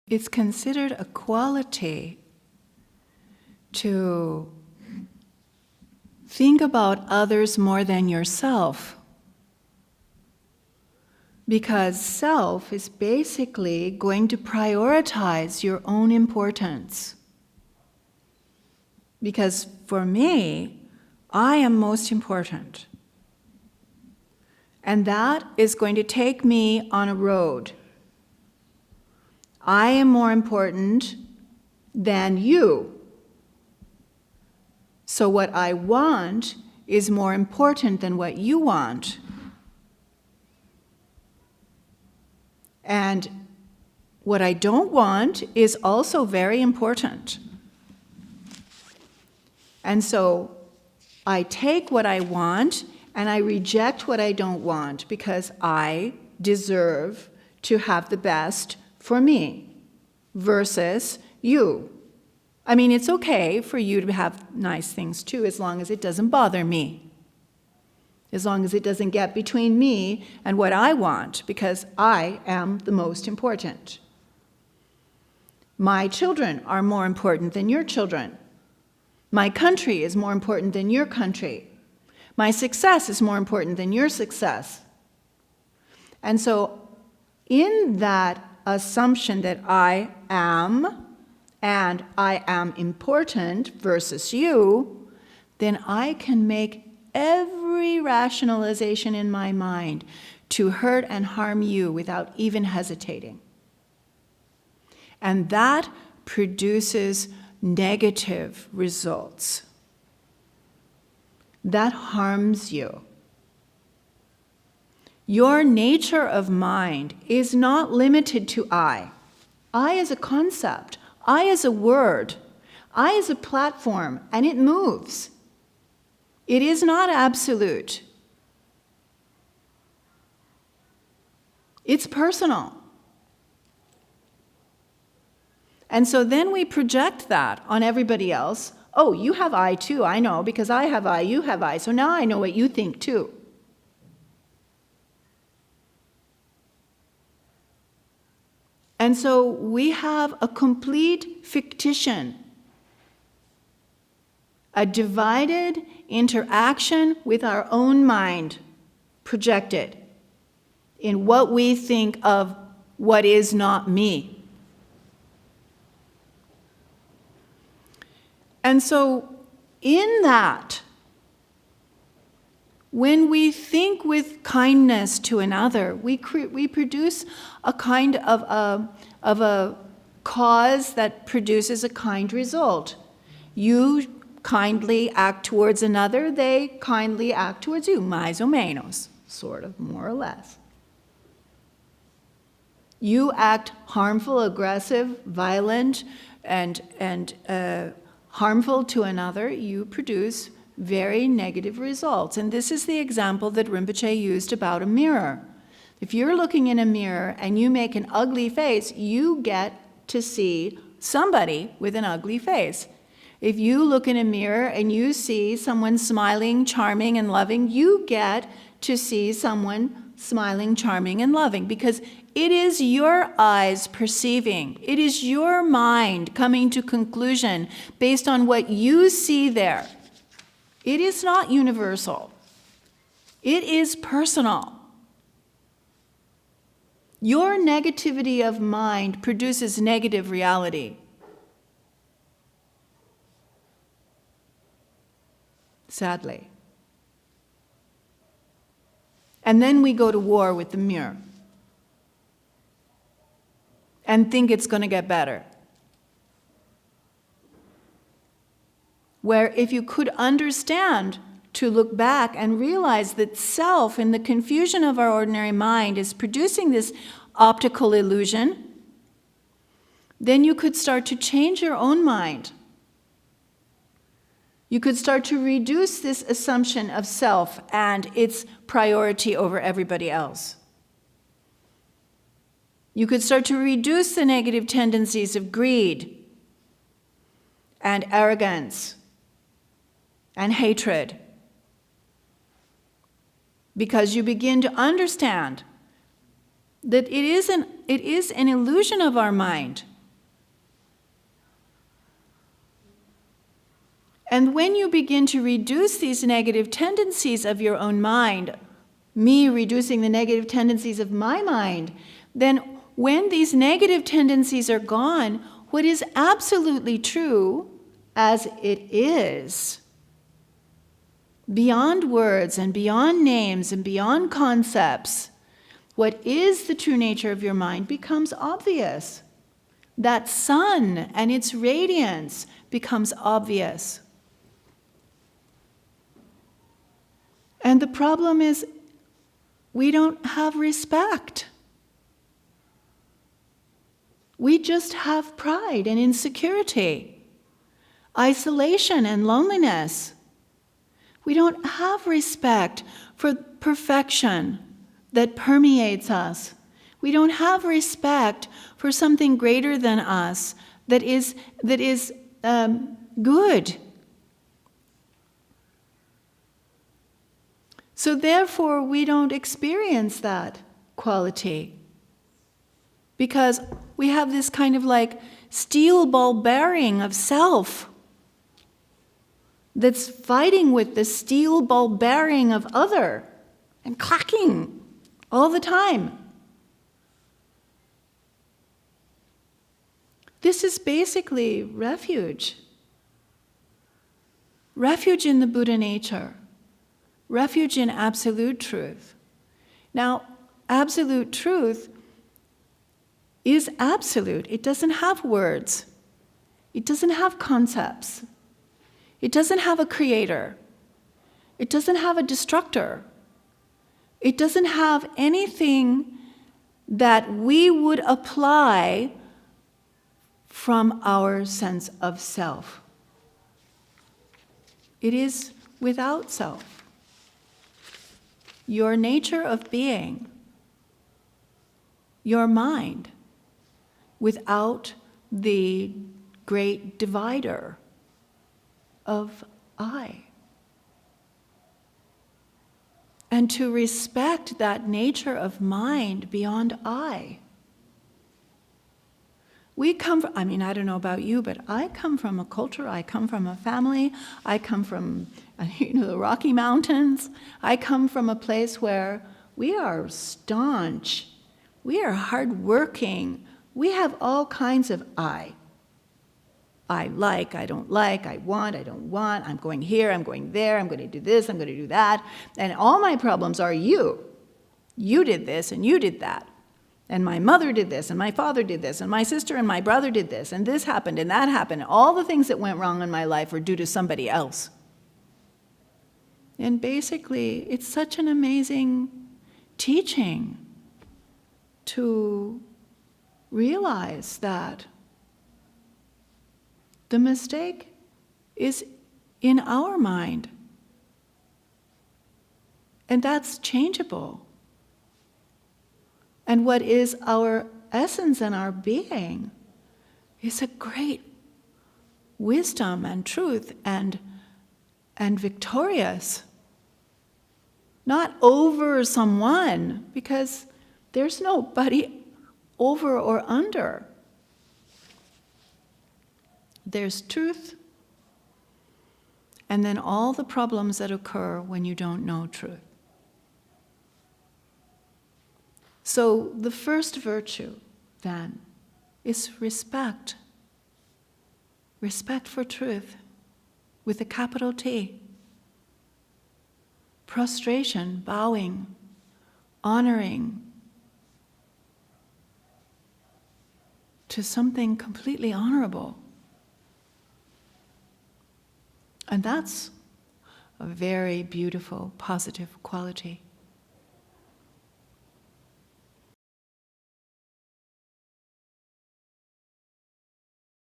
It's considered a quality to think about others more than yourself. Because self is basically going to prioritize your own importance. Because for me, I am most important. And that is going to take me on a road. I am more important than you. So what I want is more important than what you want. And what I don't want is also very important. And so I take what I want and I reject what I don't want because I deserve to have the best for me versus you. I mean, it's okay for you to have nice things too, as long as it doesn't bother me. As long as it doesn't get between me and what I want, because I am the most important. My children are more important than your children. My country is more important than your country. My success is more important than your success. And so, in that assumption that I am, and I am important versus you, then I can make every rationalization in my mind to hurt and harm you without even hesitating. And that produces negative results. That harms you. Your nature of mind is not limited to I. I as a concept, I as a word, I as a platform, and it moves. It is not absolute. It's personal. And so then we project that on everybody else. Oh, you have I too, I know, because I have I, you have I, so now I know what you think too. And so we have a complete fictition, a divided interaction with our own mind projected in what we think of what is not me. And so in that, when we think with kindness to another, we produce a kind of a cause that produces a kind result. You kindly act towards another, they kindly act towards you, mais ou menos, sort of, more or less. You act harmful, aggressive, violent, and harmful to another, you produce very negative results. And this is the example that Rinpoche used about a mirror. If you're looking in a mirror and you make an ugly face, you get to see somebody with an ugly face. If you look in a mirror and you see someone smiling, charming, and loving, you get to see someone smiling, charming, and loving, because it is your eyes perceiving. It is your mind coming to conclusion based on what you see there. It is not universal. It is personal. Your negativity of mind produces negative reality. Sadly. And then we go to war with the mirror and think it's going to get better. Where if you could understand to look back and realize that self, in the confusion of our ordinary mind, is producing this optical illusion, then you could start to change your own mind. You could start to reduce this assumption of self and its priority over everybody else. You could start to reduce the negative tendencies of greed and arrogance and hatred, because you begin to understand that it is an illusion of our mind. And when you begin to reduce these negative tendencies of your own mind, me reducing the negative tendencies of my mind, then when these negative tendencies are gone, what is absolutely true as it is, beyond words and beyond names and beyond concepts, what is the true nature of your mind becomes obvious. That sun and its radiance becomes obvious. And the problem is, we don't have respect. We just have pride and insecurity, isolation and loneliness. We don't have respect for perfection that permeates us. We don't have respect for something greater than us that is good. So therefore, we don't experience that quality, because we have this kind of like steel ball bearing of self that's fighting with the steel ball bearing of other and clacking all the time. This is basically refuge. Refuge in the Buddha nature. Refuge in absolute truth. Now, absolute truth is absolute. It doesn't have words. It doesn't have concepts. It doesn't have a creator. It doesn't have a destructor. It doesn't have anything that we would apply from our sense of self. It is without self. Your nature of being, your mind, without the great divider of I. And to respect that nature of mind beyond I. We come from, I don't know about you, but I come from a culture, I come from a family, I come from the Rocky Mountains. I come from a place where we are staunch, we are hardworking, we have all kinds of I. I like, I don't like, I want, I don't want, I'm going here, I'm going there, I'm going to do this, I'm going to do that. And all my problems are you. You did this and you did that. And my mother did this, and my father did this, and my sister and my brother did this, and this happened, and that happened. All the things that went wrong in my life were due to somebody else. And basically, it's such an amazing teaching to realize that the mistake is in our mind. And that's changeable. And what is our essence and our being is a great wisdom and truth and victorious. Not over someone, because there's nobody over or under. There's truth, and then all the problems that occur when you don't know truth. So the first virtue, then, is respect. Respect for truth, with a capital T. Prostration, bowing, honoring to something completely honorable. And that's a very beautiful, positive quality.